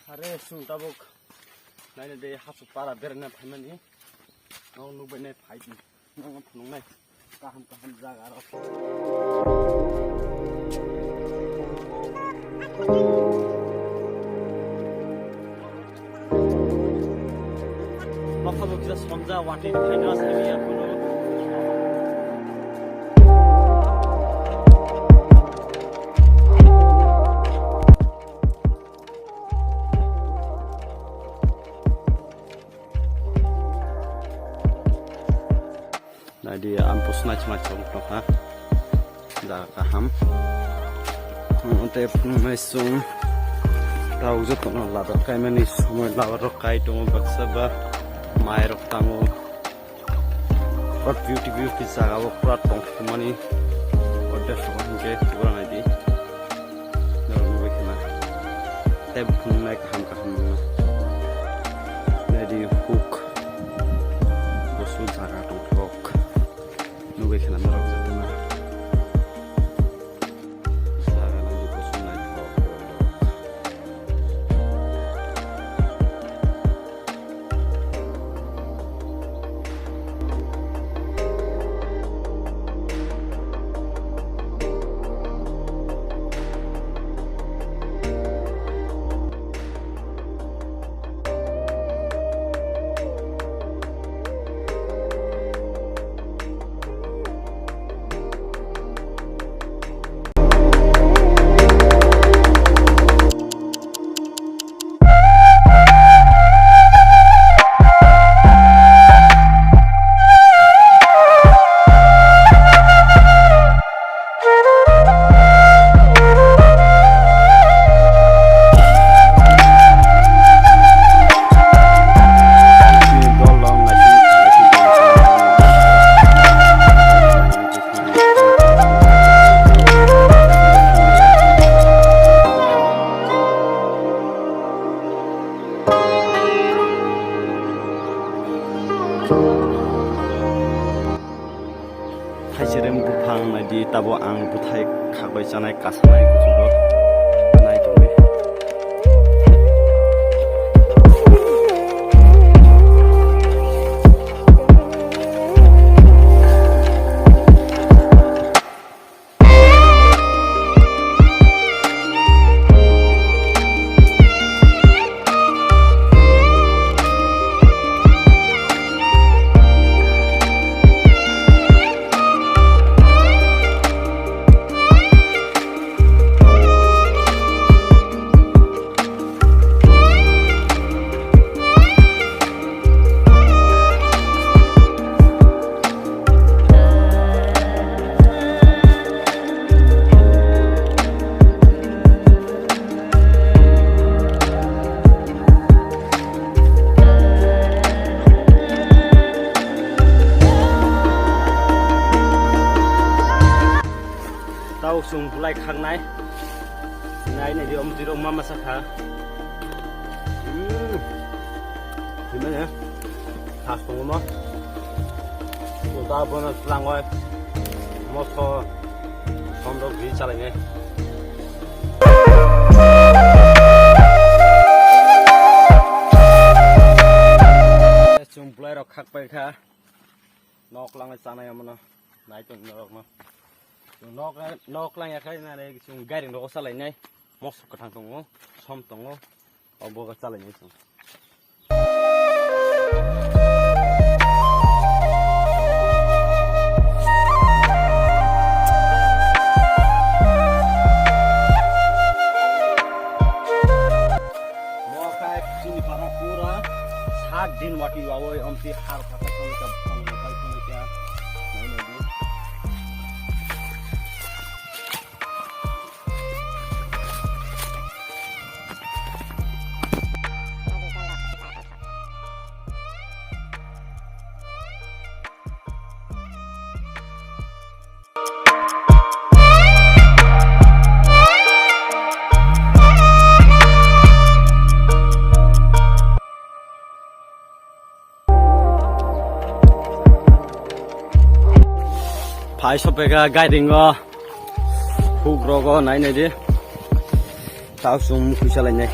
Are tabuk naine de hasu para berna phaimani nong nubaine phaiti nong phunungnai kaham jaga ro makalo kira sonja wati phaina sami apuno dia ampus macam-macam ha dah kaham untuk mesum tahu je tu nak lalu kai manis semua lalu kai tu baksa bah mai rok tangu beauty jaga wo prat tong mani order semua je kurang lagi lalu begini teb naik kaham jadi hook bosul jaga tu rock nuwe kena merok jatuna saga nanti bosun naik rock Hajirim bufang nadi tabo ang buthai khabai janai kasanai kujugo nai tumi tau sung bulai khang nai này thì ông chỉ đông mama sắc hả thì mấy nhá hạt sung mà chúng ta vẫn làm ngoài một số không đâu gì trả lại nghe sung bulai rok khak pai kha nok lang sa này mà nó nãy tuần nok mà nok lang ya khai na le chung garing ro sa lai nai mos ka thang tong som tong obo ka sa lai nai chung mo khai chini para pura 7 din wati awoi amti har phata tong ka phang kai tong kya nai nai Phai sopega guiding go huk rogo nai nai di tau sum kusalai nai